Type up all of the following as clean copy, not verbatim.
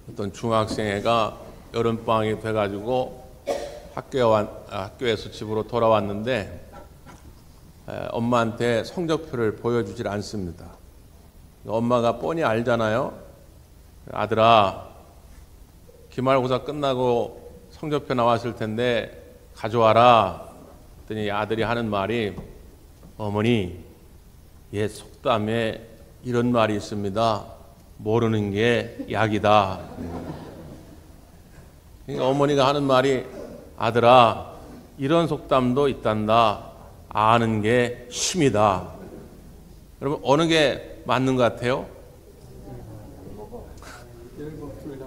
어떤 중학생애가 여름방학이 돼가지고 학교에서 집으로 돌아왔는데 엄마한테 성적표를 보여주질 않습니다. 엄마가 뻔히 알잖아요. 아들아, 기말고사 끝나고 성적표 나왔을 텐데 가져와라. 그랬더니 아들이 하는 말이, 어머니, 옛 속담에 이런 말이 있습니다. 모르는 게 약이다. 그러니까 어머니가 하는 말이, 아들아, 이런 속담도 있단다. 아는 게 힘이다. 여러분, 어느 게 맞는 것 같아요?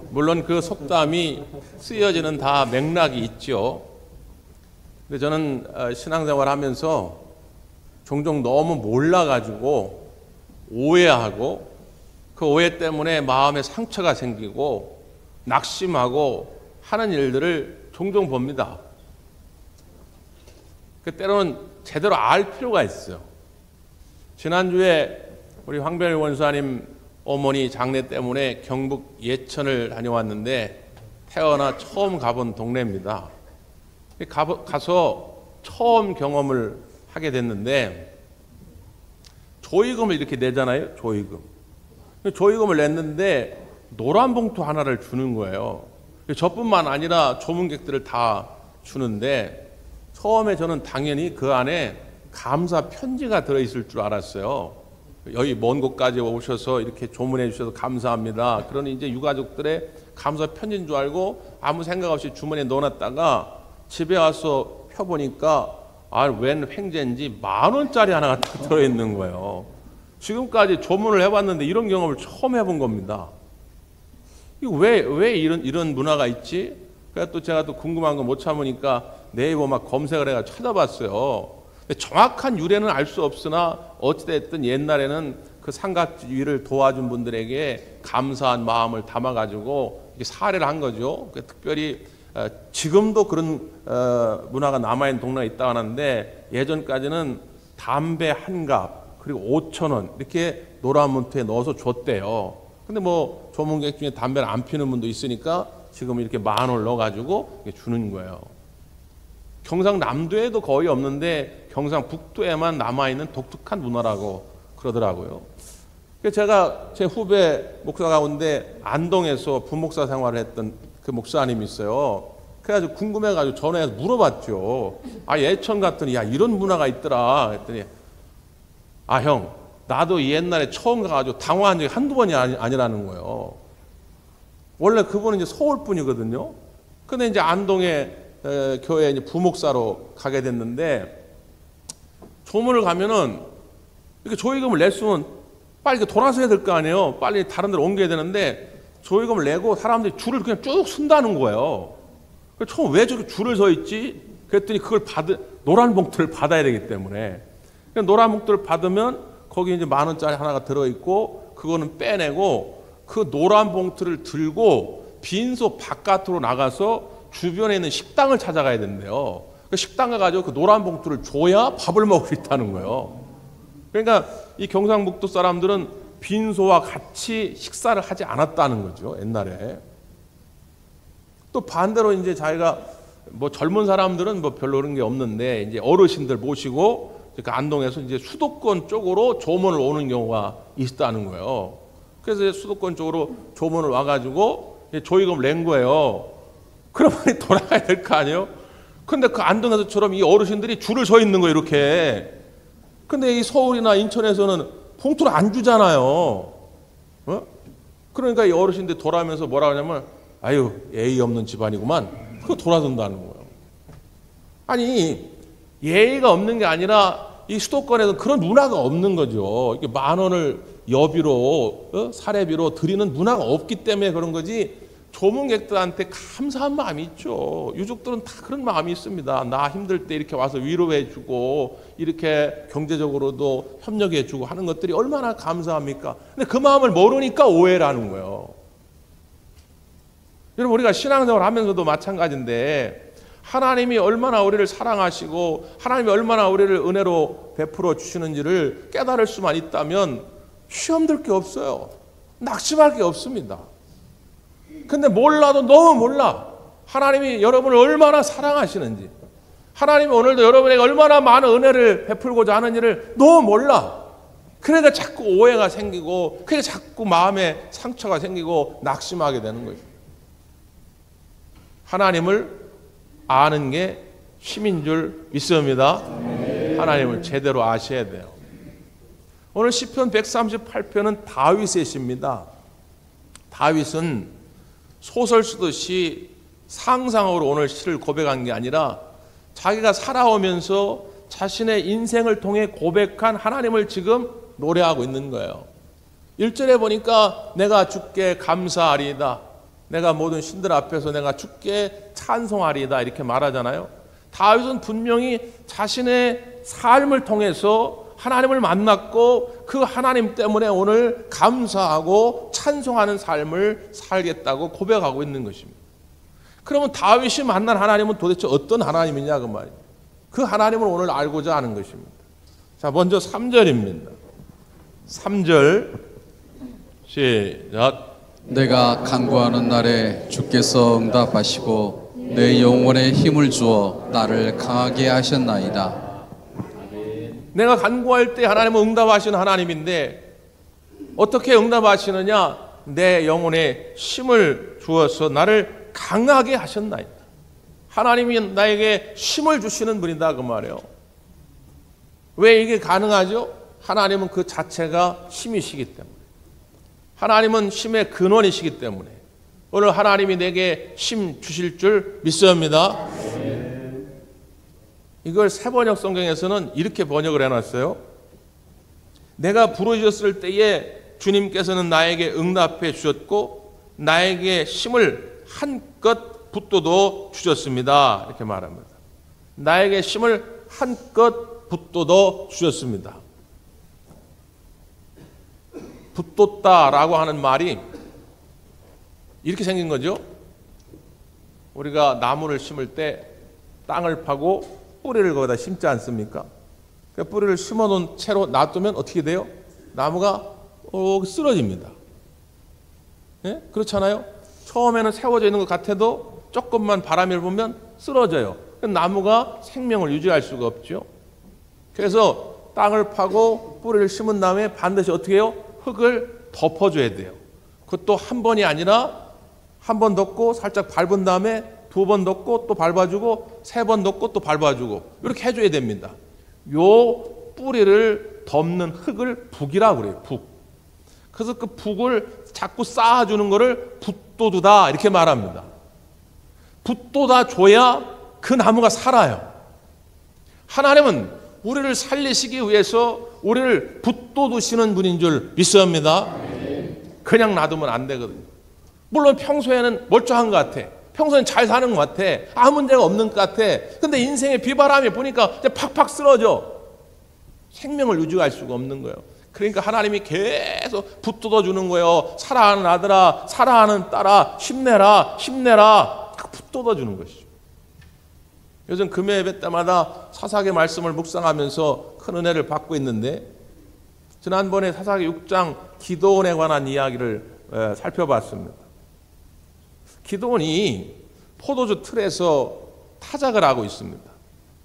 물론 그 속담이 쓰여지는 다 맥락이 있죠. 근데 저는 신앙생활 하면서 종종 너무 몰라가지고 오해하고 그 오해 때문에 마음에 상처가 생기고 낙심하고 하는 일들을 종종 봅니다. 때로는 제대로 알 필요가 있어요. 지난주에 우리 황변일 원사님 어머니 장례 때문에 경북 예천을 다녀왔는데 태어나 처음 가본 동네입니다. 가서 처음 경험을 하게 됐는데 조의금을 이렇게 내잖아요. 조의금을 냈는데 노란 봉투 하나를 주는 거예요. 저뿐만 아니라 조문객들을 다 주는데 처음에 저는 당연히 그 안에 감사 편지가 들어있을 줄 알았어요. 여기 먼 곳까지 오셔서 이렇게 조문해 주셔서 감사합니다. 그러니 이제 유가족들의 감사 편지인 줄 알고 아무 생각 없이 주머니에 넣어놨다가 집에 와서 펴보니까 웬 횡재인지 10,000원짜리 하나가 들어있는 거예요. 지금까지 조문을 해봤는데 이런 경험을 처음 해본 겁니다. 이거 왜 이런 문화가 있지? 그래서 또 제가 또 궁금한 거 못 참으니까 네이버 막 검색을 해가지고 찾아봤어요. 정확한 유래는 알 수 없으나 어찌됐든 옛날에는 그 상갓위를 도와준 분들에게 감사한 마음을 담아가지고 이렇게 사례를 한 거죠. 특별히 지금도 그런 문화가 남아있는 동네가 있다고 하는데 예전까지는 담배 한 갑 그리고 5,000원 이렇게 노란 문투에 넣어서 줬대요. 근데 뭐 조문객 중에 담배를 안 피우는 분도 있으니까 지금 이렇게 10,000원을 넣어가지고 주는 거예요. 경상남도에도 거의 없는데 경상북도에만 남아있는 독특한 문화라고 그러더라고요. 제가 제 후배 목사 가운데 안동에서 부목사 생활을 했던 그 목사님이 있어요. 그래가지고 궁금해가지고 전화해서 물어봤죠. 예천 갔더니 야 이런 문화가 있더라. 그랬더니 형 나도 옛날에 처음 가가지고 당황한 적이 한두 번이 아니라는 거예요. 원래 그분은 이제 서울 분이거든요. 근데 이제 안동에 교회 이제 부목사로 가게 됐는데 조문을 가면은 이렇게 조의금을 냈으면 빨리 이렇게 돌아서야 될 거 아니에요. 빨리 다른 데로 옮겨야 되는데 조의금을 내고 사람들이 줄을 그냥 쭉 쓴다는 거예요. 처음 왜 저렇게 줄을 서 있지? 그랬더니 그걸 노란 봉투를 받아야 되기 때문에 노란 봉투를 받으면 거기 이제 10,000원짜리 하나가 들어있고 그거는 빼내고 그 노란 봉투를 들고 빈소 바깥으로 나가서 주변에 있는 식당을 찾아가야 된대요. 그 식당 가가지고 그 노란 봉투를 줘야 밥을 먹을 수 있다는 거예요. 그러니까 이 경상북도 사람들은 빈소와 같이 식사를 하지 않았다는 거죠. 옛날에. 또 반대로 이제 자기가 뭐 젊은 사람들은 뭐 별로 그런 게 없는데 이제 어르신들 모시고 그 안동에서 이제 수도권 쪽으로 조문을 오는 경우가 있다는 거예요. 그래서 수도권 쪽으로 조문을 와가지고 조의금을 낸 거예요. 그러면 돌아가야 될 거 아니에요? 근데 그 안동에서처럼 이 어르신들이 줄을 서 있는 거예요, 이렇게. 근데 이 서울이나 인천에서는 봉투를 안 주잖아요. 그러니까 이 어르신들이 돌아오면서 뭐라 하냐면, 예의 없는 집안이구만. 그거 돌아든다는 거예요. 아니, 예의가 없는 게 아니라 이 수도권에서 그런 문화가 없는 거죠. 이렇게 10,000원을 여비로, 사례비로 드리는 문화가 없기 때문에 그런 거지. 조문객들한테 감사한 마음이 있죠. 유족들은 다 그런 마음이 있습니다. 나 힘들 때 이렇게 와서 위로해주고 이렇게 경제적으로도 협력해주고 하는 것들이 얼마나 감사합니까? 근데 그 마음을 모르니까 오해를 하는 거예요. 여러분, 우리가 신앙생활 하면서도 마찬가지인데 하나님이 얼마나 우리를 사랑하시고 하나님이 얼마나 우리를 은혜로 베풀어 주시는지를 깨달을 수만 있다면 시험 들 게 없어요. 낙심할 게 없습니다. 근데 몰라도 너무 몰라. 하나님이 여러분을 얼마나 사랑하시는지, 하나님이 오늘도 여러분에게 얼마나 많은 은혜를 베풀고자 하는 일을 너무 몰라. 그러니까 자꾸 오해가 생기고, 그러니까 자꾸 마음에 상처가 생기고 낙심하게 되는 거예요. 하나님을 아는 게 힘인 줄 믿습니다. 하나님을 제대로 아셔야 돼요. 오늘 시편 138편은 다윗의 시입니다. 다윗은 소설 쓰듯이 상상으로 오늘 시를 고백한 게 아니라 자기가 살아오면서 자신의 인생을 통해 고백한 하나님을 지금 노래하고 있는 거예요. 1절에 보니까 내가 주께 감사하리이다. 내가 모든 신들 앞에서 내가 주께 찬송하리이다. 이렇게 말하잖아요. 다윗은 분명히 자신의 삶을 통해서 하나님을 만났고 그 하나님 때문에 오늘 감사하고 찬송하는 삶을 살겠다고 고백하고 있는 것입니다. 그러면 다윗이 만난 하나님은 도대체 어떤 하나님이냐 그 말이에요. 그 하나님을 오늘 알고자 하는 것입니다. 자, 먼저 3절입니다. 3절 시작. 내가 간구하는 날에 주께서 응답하시고 내 영혼에 힘을 주어 나를 강하게 하셨나이다. 내가 간구할 때 하나님은 응답하시는 하나님인데 어떻게 응답하시느냐? 내 영혼에 힘을 주어서 나를 강하게 하셨나이다. 하나님이 나에게 힘을 주시는 분이다 그 말이에요. 왜 이게 가능하죠? 하나님은 그 자체가 힘이시기 때문에, 하나님은 힘의 근원이시기 때문에 오늘 하나님이 내게 힘 주실 줄 믿습니다. 이걸 새번역 성경에서는 이렇게 번역을 해놨어요. 내가 부르셨을 때에 주님께서는 나에게 응답해 주셨고 나에게 힘을 한껏 붙돋아 주셨습니다. 이렇게 말합니다. 나에게 힘을 한껏 붙돋아 주셨습니다. 붙돋다라고 하는 말이 이렇게 생긴 거죠. 우리가 나무를 심을 때 땅을 파고 뿌리를 거기다 심지 않습니까? 그 뿌리를 심어놓은 채로 놔두면 어떻게 돼요? 나무가 쓰러집니다. 예? 그렇잖아요? 처음에는 세워져 있는 것 같아도 조금만 바람을 불면 쓰러져요. 나무가 생명을 유지할 수가 없죠. 그래서 땅을 파고 뿌리를 심은 다음에 반드시 어떻게 해요? 흙을 덮어줘야 돼요. 그것도 한 번이 아니라 한 번 덮고 살짝 밟은 다음에 두 번 덮고 또 밟아주고 세 번 덮고 또 밟아주고 이렇게 해줘야 됩니다. 요 뿌리를 덮는 흙을 북이라고 그래요. 북. 그래서 그 북을 자꾸 쌓아주는 거를 붙돋우다 이렇게 말합니다. 붙돋아 줘야 그 나무가 살아요. 하나님은 우리를 살리시기 위해서 우리를 붙돋우시는 분인 줄 믿습니다. 그냥 놔두면 안 되거든요. 물론 평소에는 멀쩡한 것 같아. 평소엔 잘 사는 것 같아. 아무 문제가 없는 것 같아. 근데 인생의 비바람이 보니까 이제 팍팍 쓰러져. 생명을 유지할 수가 없는 거예요. 그러니까 하나님이 계속 붙돋아 주는 거예요. 사랑하는 아들아, 사랑하는 딸아, 힘내라, 힘내라. 붙돋아 주는 것이죠. 요즘 금요 예배 때마다 사사기 말씀을 묵상하면서 큰 은혜를 받고 있는데 지난번에 사사기 6장 기도원에 관한 이야기를 살펴봤습니다. 기도원이 포도주 틀에서 타작을 하고 있습니다.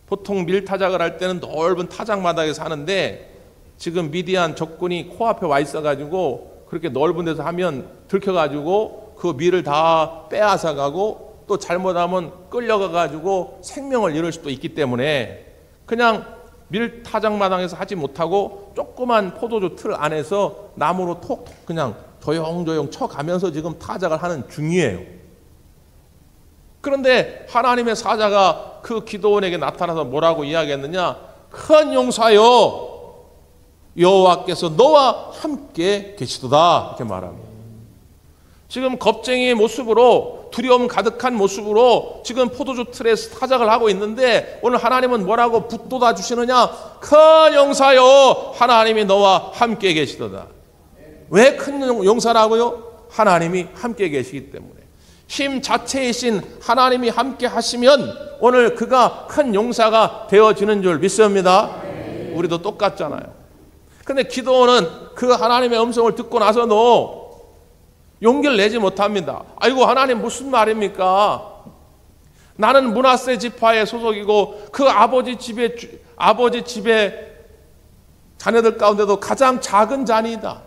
보통 밀타작을 할 때는 넓은 타작마당에서 하는데 지금 미디안 적군이 코앞에 와 있어가지고 그렇게 넓은 데서 하면 들켜가지고 그 밀을 다 빼앗아 가고 또 잘못하면 끌려가가지고 생명을 잃을 수도 있기 때문에 그냥 밀타작마당에서 하지 못하고 조그만 포도주 틀 안에서 나무로 톡톡 그냥 조용조용 쳐가면서 지금 타작을 하는 중이에요. 그런데 하나님의 사자가 그 기도원에게 나타나서 뭐라고 이야기했느냐? 큰 용사여, 여호와께서 너와 함께 계시도다 이렇게 말합니다. 지금 겁쟁이의 모습으로 두려움 가득한 모습으로 지금 포도주 틀에서 타작을 하고 있는데 오늘 하나님은 뭐라고 붙돋아 주시느냐? 큰 용사여, 하나님이 너와 함께 계시도다. 왜 큰 용사라고요? 하나님이 함께 계시기 때문에. 힘 자체이신 하나님이 함께 하시면 오늘 그가 큰 용사가 되어지는 줄 믿습니다. 우리도 똑같잖아요. 근데 기도원은 그 하나님의 음성을 듣고 나서도 용기를 내지 못합니다. 아이고, 하나님 무슨 말입니까? 나는 므낫세 지파의 소속이고 그 아버지 집의 자녀들 가운데도 가장 작은 자니이다.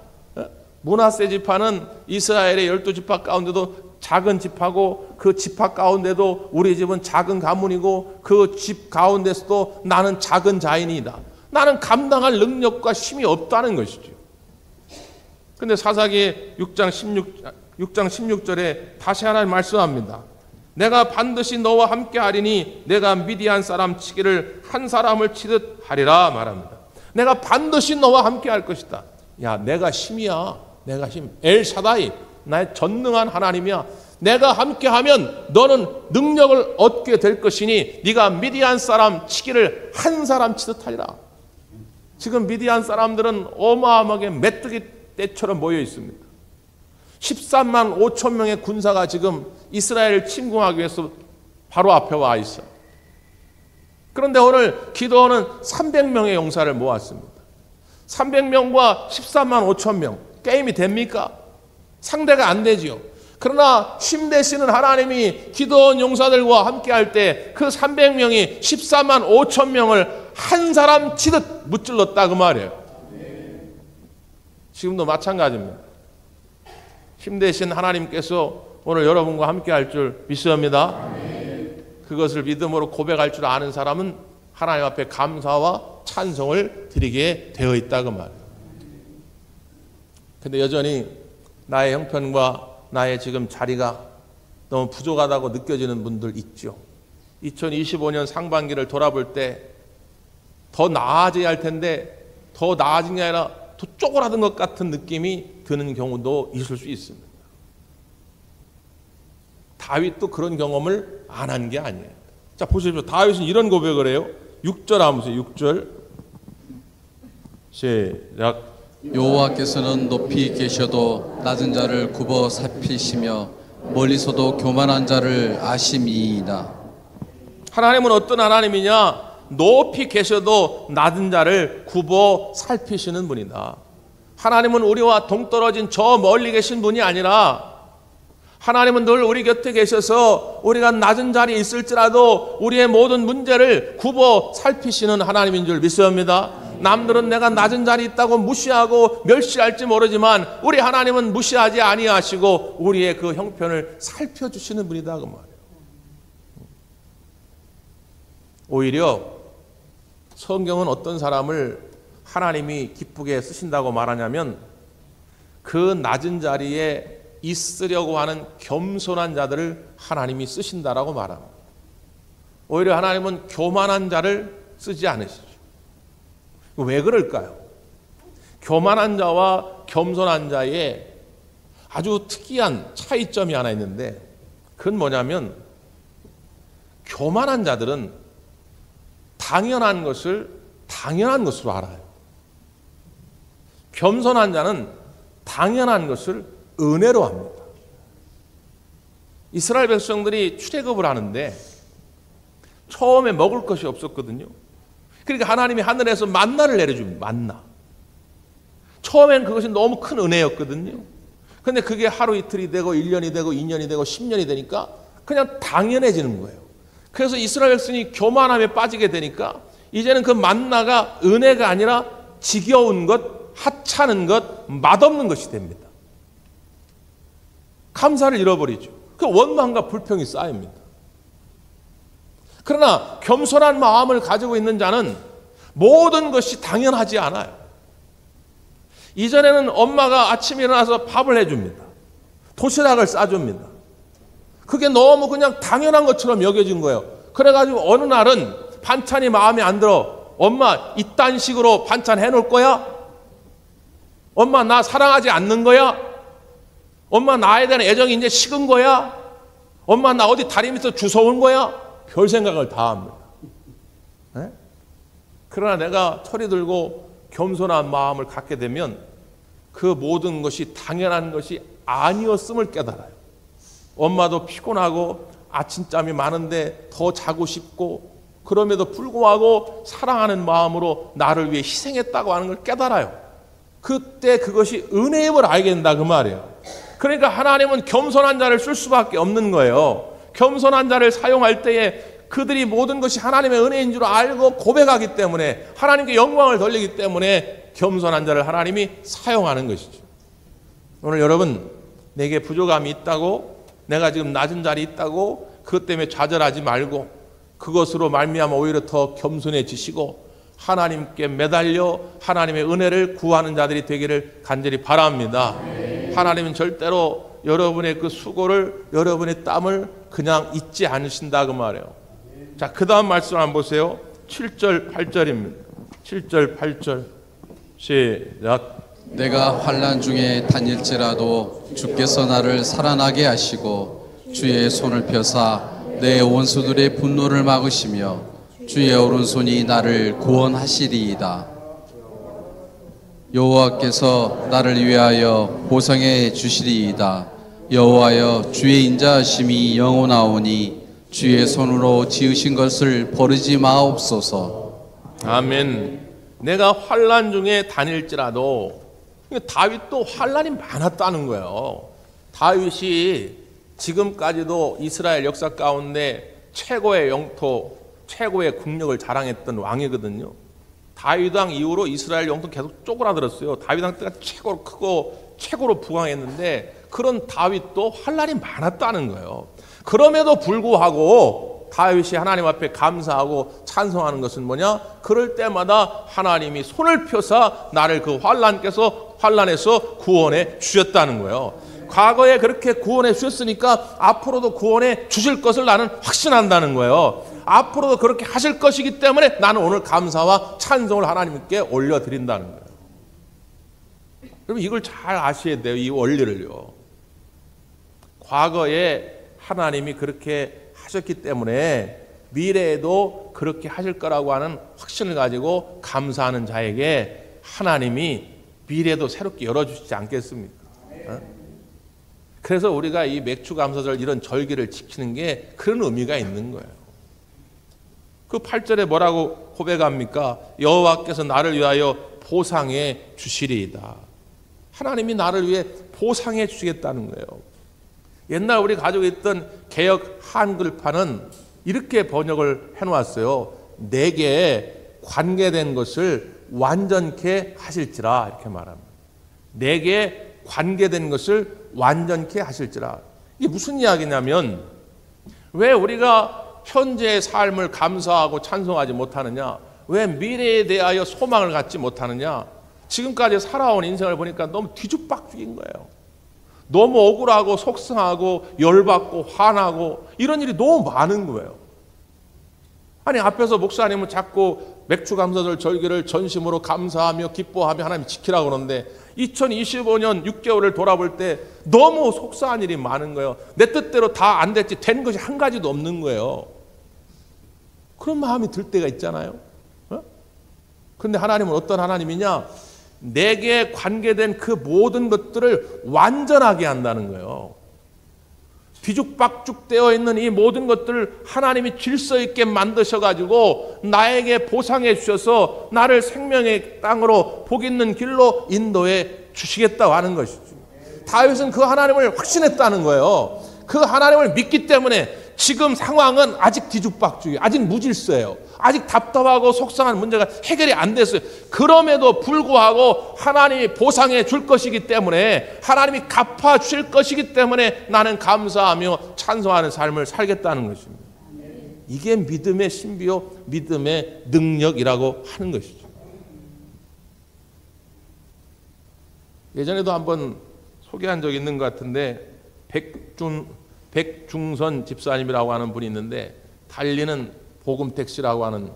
므낫세 지파는 이스라엘의 12지파 가운데도 작은 지파고, 그 지파 가운데도 우리 집은 작은 가문이고, 그 집 가운데서도 나는 작은 자인이다. 나는 감당할 능력과 힘이 없다는 것이죠. 근데 사사기 6장 16절에 다시 하나님 말씀합니다. 내가 반드시 너와 함께 하리니 내가 미디안 사람 치기를 한 사람을 치듯 하리라 말합니다. 내가 반드시 너와 함께 할 것이다. 야, 내가 힘이야. 내가 힘. 엘샤다이, 나의 전능한 하나님이야. 내가 함께하면 너는 능력을 얻게 될 것이니 네가 미디안 사람 치기를 한 사람 치듯 하리라. 지금 미디안 사람들은 어마어마하게 메뚜기 떼처럼 모여 있습니다. 13만 5천 명의 군사가 지금 이스라엘을 침공하기 위해서 바로 앞에 와 있어요. 그런데 오늘 기도원은 300명의 용사를 모았습니다. 300명과 13만 5천 명, 게임이 됩니까? 상대가 안 되지요. 그러나 힘 되시는 하나님이 기도원 용사들과 함께 할 때 그 300명이 14만 5천 명을 한 사람 치듯 무찔렀다, 그 말이에요. 지금도 마찬가지입니다. 힘 되신 하나님께서 오늘 여러분과 함께 할 줄 믿습니다. 그것을 믿음으로 고백할 줄 아는 사람은 하나님 앞에 감사와 찬송을 드리게 되어 있다, 그 말이에요. 근데 여전히 나의 형편과 나의 지금 자리가 너무 부족하다고 느껴지는 분들 있죠. 2025년 상반기를 돌아볼 때 더 나아져야 할 텐데 더 나아진 게 아니라 더 쪼그라든 것 같은 느낌이 드는 경우도 있을 수 있습니다. 다윗도 그런 경험을 안 한 게 아니에요. 자, 보십시오. 다윗은 이런 고백을 해요. 6절 하면서 6절 시작. 여호와께서는 높이 계셔도 낮은 자를 굽어 살피시며 멀리서도 교만한 자를 아심이이다. 하나님은 어떤 하나님이냐? 높이 계셔도 낮은 자를 굽어 살피시는 분이다. 하나님은 우리와 동떨어진 저 멀리 계신 분이 아니라 하나님은 늘 우리 곁에 계셔서 우리가 낮은 자리에 있을지라도 우리의 모든 문제를 굽어 살피시는 하나님인 줄 믿습니다. 남들은 내가 낮은 자리에 있다고 무시하고 멸시할지 모르지만 우리 하나님은 무시하지 아니하시고 우리의 그 형편을 살펴주시는 분이다, 그 말이에요. 오히려 성경은 어떤 사람을 하나님이 기쁘게 쓰신다고 말하냐면 그 낮은 자리에 있으려고 하는 겸손한 자들을 하나님이 쓰신다라고 말합니다. 오히려 하나님은 교만한 자를 쓰지 않으시죠. 왜 그럴까요? 교만한 자와 겸손한 자의 아주 특이한 차이점이 하나 있는데 그건 뭐냐면 교만한 자들은 당연한 것을 당연한 것으로 알아요. 겸손한 자는 당연한 것을 은혜로 합니다. 이스라엘 백성들이 출애굽을 하는데 처음에 먹을 것이 없었거든요. 그러니까 하나님이 하늘에서 만나를 내려줍니다. 만나. 처음엔 그것이 너무 큰 은혜였거든요. 그런데 그게 하루 이틀이 되고 1년이 되고 2년이 되고 10년이 되니까 그냥 당연해지는 거예요. 그래서 이스라엘 백성이 교만함에 빠지게 되니까 이제는 그 만나가 은혜가 아니라 지겨운 것, 하찮은 것, 맛없는 것이 됩니다. 감사를 잃어버리죠. 그 원망과 불평이 쌓입니다. 그러나 겸손한 마음을 가지고 있는 자는 모든 것이 당연하지 않아요. 이전에는 엄마가 아침에 일어나서 밥을 해줍니다. 도시락을 싸줍니다. 그게 너무 그냥 당연한 것처럼 여겨진 거예요. 그래가지고 어느 날은 반찬이 마음에 안 들어. 엄마 이딴 식으로 반찬 해놓을 거야? 엄마 나 사랑하지 않는 거야? 엄마 나에 대한 애정이 이제 식은 거야? 엄마 나 어디 다리 밑에서 주워온 거야? 별 생각을 다 합니다. 네? 그러나 내가 철이 들고 겸손한 마음을 갖게 되면 그 모든 것이 당연한 것이 아니었음을 깨달아요. 엄마도 피곤하고 아침잠이 많은데 더 자고 싶고 그럼에도 불구하고 사랑하는 마음으로 나를 위해 희생했다고 하는 걸 깨달아요. 그때 그것이 은혜임을 알게 된다, 그 말이에요. 그러니까 하나님은 겸손한 자를 쓸 수밖에 없는 거예요. 겸손한 자를 사용할 때에 그들이 모든 것이 하나님의 은혜인 줄 알고 고백하기 때문에, 하나님께 영광을 돌리기 때문에 겸손한 자를 하나님이 사용하는 것이죠. 오늘 여러분, 내게 부족함이 있다고, 내가 지금 낮은 자리에 있다고 그것 때문에 좌절하지 말고 그것으로 말미암아 오히려 더 겸손해지시고 하나님께 매달려 하나님의 은혜를 구하는 자들이 되기를 간절히 바랍니다. 하나님은 절대로 여러분의 그 수고를, 여러분의 땀을 그냥 잊지 않으신다 그 말이에요. 자, 그 다음 말씀 한번 보세요. 7절 8절입니다. 7절 8절 시작. 내가 환난 중에 다닐지라도 주께서 나를 살아나게 하시고 주의 손을 펴사 내 원수들의 분노를 막으시며 주의 오른손이 나를 구원하시리이다. 여호와께서 나를 위하여 보상해 주시리이다. 여호와여, 주의 인자하심이 영원하오니 주의 손으로 지으신 것을 버리지 마옵소서. 아멘. 내가 환난 중에 다닐지라도, 다윗도 환난이 많았다는 거예요. 다윗이 지금까지도 이스라엘 역사 가운데 최고의 영토, 최고의 국력을 자랑했던 왕이거든요. 다윗 왕 이후로 이스라엘 영토 계속 쪼그라들었어요. 다윗 왕 때가 최고로 크고 최고로 부강했는데, 그런 다윗도 환난이 많았다는 거예요. 그럼에도 불구하고 다윗이 하나님 앞에 감사하고 찬송하는 것은 뭐냐? 그럴 때마다 하나님이 손을 펴사 나를 그 환난에서 구원해 주셨다는 거예요. 과거에 그렇게 구원해 주셨으니까 앞으로도 구원해 주실 것을 나는 확신한다는 거예요. 앞으로도 그렇게 하실 것이기 때문에 나는 오늘 감사와 찬송을 하나님께 올려드린다는 거예요. 그럼 이걸 잘 아셔야 돼요. 이 원리를요. 과거에 하나님이 그렇게 하셨기 때문에 미래에도 그렇게 하실 거라고 하는 확신을 가지고 감사하는 자에게 하나님이 미래도 새롭게 열어주시지 않겠습니까? 그래서 우리가 이 맥주감사절 이런 절기를 지키는 게 그런 의미가 있는 거예요. 그 8절에 뭐라고 고백합니까? 여호와께서 나를 위하여 보상해 주시리이다. 하나님이 나를 위해 보상해 주시겠다는 거예요. 옛날 우리 가지고 있던 개역 한글판은 이렇게 번역을 해놓았어요. 내게 관계된 것을 완전케 하실지라, 이렇게 말합니다. 내게 관계된 것을 완전케 하실지라. 이게 무슨 이야기냐면, 왜 우리가 현재의 삶을 감사하고 찬송하지 못하느냐? 왜 미래에 대하여 소망을 갖지 못하느냐? 지금까지 살아온 인생을 보니까 너무 뒤죽박죽인 거예요. 너무 억울하고 속상하고 열받고 화나고 이런 일이 너무 많은 거예요. 아니, 앞에서 목사님은 자꾸 맥주감사절 절기를 전심으로 감사하며 기뻐하며 하나님 지키라고 그러는데 2025년 6개월을 돌아볼 때 너무 속상한 일이 많은 거예요. 내 뜻대로 다 안 됐지, 된 것이 한 가지도 없는 거예요. 그런 마음이 들 때가 있잖아요. 그런데 하나님은 어떤 하나님이냐? 내게 관계된 그 모든 것들을 완전하게 한다는 거예요. 뒤죽박죽되어 있는 이 모든 것들을 하나님이 질서 있게 만드셔가지고 나에게 보상해 주셔서 나를 생명의 땅으로 복 있는 길로 인도해 주시겠다고 하는 것이죠. 다윗은 그 하나님을 확신했다는 거예요. 그 하나님을 믿기 때문에 지금 상황은 아직 뒤죽박죽이에요. 아직 무질서예요. 아직 답답하고 속상한 문제가 해결이 안 됐어요. 그럼에도 불구하고 하나님이 보상해 줄 것이기 때문에, 하나님이 갚아 주실 것이기 때문에 나는 감사하며 찬송하는 삶을 살겠다는 것입니다. 이게 믿음의 신비요, 믿음의 능력이라고 하는 것이죠. 예전에도 한번 소개한 적이 있는 것 같은데, 백중선 집사님이라고 하는 분이 있는데 달리는 복음택시라고 하는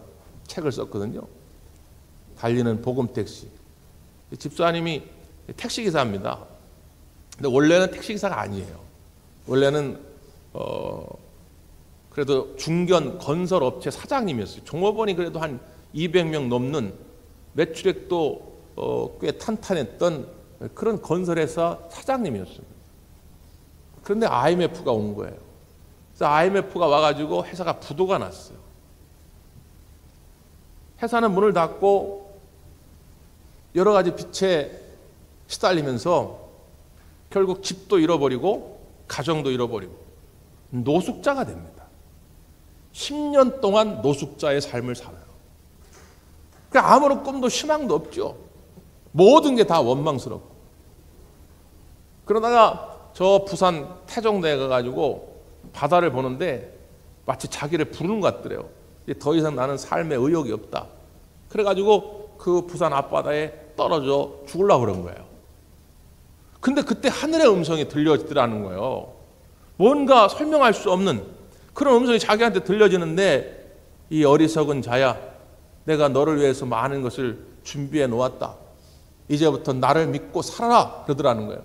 책을 썼거든요. 달리는 복음택시. 집사님이 택시기사입니다. 근데 원래는 택시기사가 아니에요. 원래는 그래도 중견 건설업체 사장님이었어요. 종업원이 그래도 한 200명 넘는, 매출액도 꽤 탄탄했던 그런 건설회사 사장님이었습니다. 그런데 IMF가 온 거예요. 그래서 IMF가 와가지고 회사가 부도가 났어요. 회사는 문을 닫고 여러 가지 빚에 시달리면서 결국 집도 잃어버리고 가정도 잃어버리고 노숙자가 됩니다. 10년 동안 노숙자의 삶을 살아요. 그러니까 아무런 꿈도 희망도 없죠. 모든 게 다 원망스럽고. 그러다가 저 부산 태종대에 가가지고 바다를 보는데 마치 자기를 부르는 것 같더래요. 더 이상 나는 삶에 의욕이 없다. 그래가지고 그 부산 앞바다에 떨어져 죽으려고 그런 거예요. 근데 그때 하늘의 음성이 들려지더라는 거예요. 뭔가 설명할 수 없는 그런 음성이 자기한테 들려지는데, 이 어리석은 자야, 내가 너를 위해서 많은 것을 준비해 놓았다. 이제부터 나를 믿고 살아라. 그러더라는 거예요.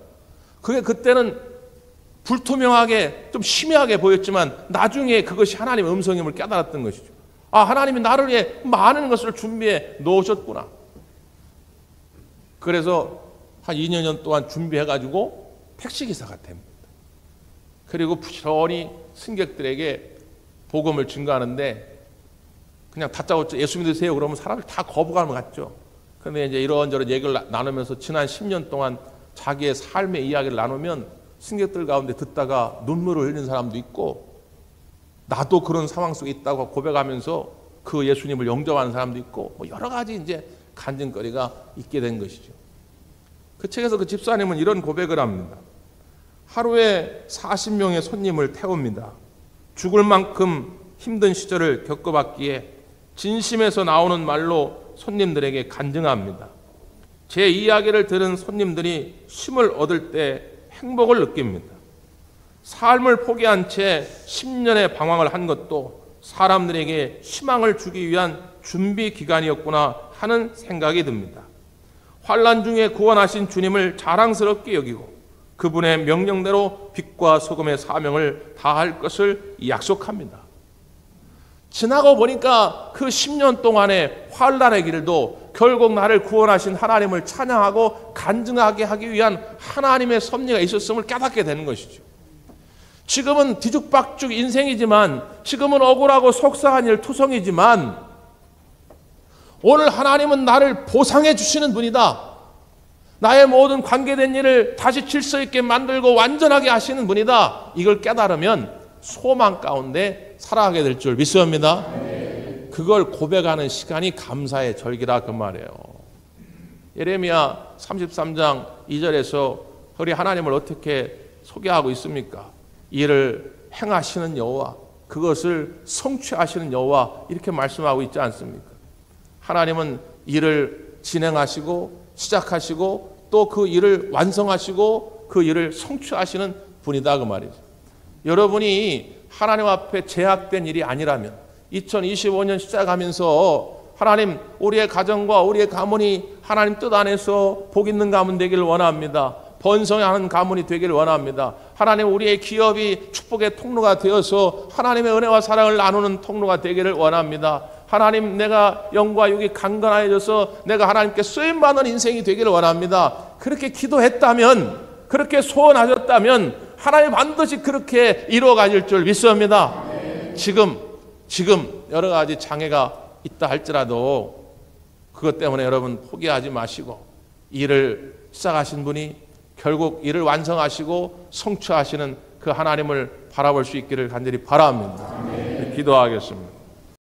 그게 그때는 불투명하게 좀 희미하게 보였지만 나중에 그것이 하나님의 음성임을 깨달았던 것이죠. 아, 하나님이 나를 위해 많은 것을 준비해 놓으셨구나. 그래서 한 2년 동안 준비해가지고 택시기사가 됩니다. 그리고 부지런히 승객들에게 복음을 증거하는데, 그냥 다짜고짜 예수 믿으세요 그러면 사람들이 다 거부감을 갖죠. 그런데 이제 이런저런 얘기를 나누면서 지난 10년 동안 자기의 삶의 이야기를 나누면 승객들 가운데 듣다가 눈물을 흘리는 사람도 있고, 나도 그런 상황 속에 있다고 고백하면서 그 예수님을 영접하는 사람도 있고, 뭐 여러 가지 이제 간증거리가 있게 된 것이죠. 그 책에서 그 집사님은 이런 고백을 합니다. 하루에 40명의 손님을 태웁니다. 죽을 만큼 힘든 시절을 겪어봤기에 진심에서 나오는 말로 손님들에게 간증합니다. 제 이야기를 들은 손님들이 쉼을 얻을 때 행복을 느낍니다. 삶을 포기한 채 10년의 방황을 한 것도 사람들에게 희망을 주기 위한 준비 기간이었구나 하는 생각이 듭니다. 환난 중에 구원하신 주님을 자랑스럽게 여기고 그분의 명령대로 빛과 소금의 사명을 다할 것을 약속합니다. 지나고 보니까 그 10년 동안의 환난의 길도 결국 나를 구원하신 하나님을 찬양하고 간증하게 하기 위한 하나님의 섭리가 있었음을 깨닫게 되는 것이죠. 지금은 뒤죽박죽 인생이지만, 지금은 억울하고 속상한 일 투성이지만, 오늘 하나님은 나를 보상해 주시는 분이다. 나의 모든 관계된 일을 다시 질서 있게 만들고 완전하게 하시는 분이다. 이걸 깨달으면 소망 가운데 살아가게 될 줄 믿습니다. 그걸 고백하는 시간이 감사의 절기라 그 말이에요. 예레미야 33장 2절에서 우리 하나님을 어떻게 소개하고 있습니까? 이를 행하시는 여호와, 그것을 성취하시는 여호와, 이렇게 말씀하고 있지 않습니까? 하나님은 일을 진행하시고 시작하시고 또 그 일을 완성하시고 그 일을 성취하시는 분이다 그 말이죠. 여러분이 하나님 앞에 제약된 일이 아니라면 2025년 시작하면서 하나님, 우리의 가정과 우리의 가문이 하나님 뜻 안에서 복 있는 가문 되기를 원합니다. 번성하는 가문이 되기를 원합니다. 하나님, 우리의 기업이 축복의 통로가 되어서 하나님의 은혜와 사랑을 나누는 통로가 되기를 원합니다. 하나님, 내가 영과 육이 강건해져서 내가 하나님께 쓰임받는 인생이 되기를 원합니다. 그렇게 기도했다면, 그렇게 소원하셨다면 하나님 반드시 그렇게 이루어 가실 줄 믿습니다. 지금 여러 가지 장애가 있다 할지라도 그것 때문에 여러분 포기하지 마시고, 일을 시작하신 분이 결국 일을 완성하시고 성취하시는 그 하나님을 바라볼 수 있기를 간절히 바랍니다. 기도하겠습니다.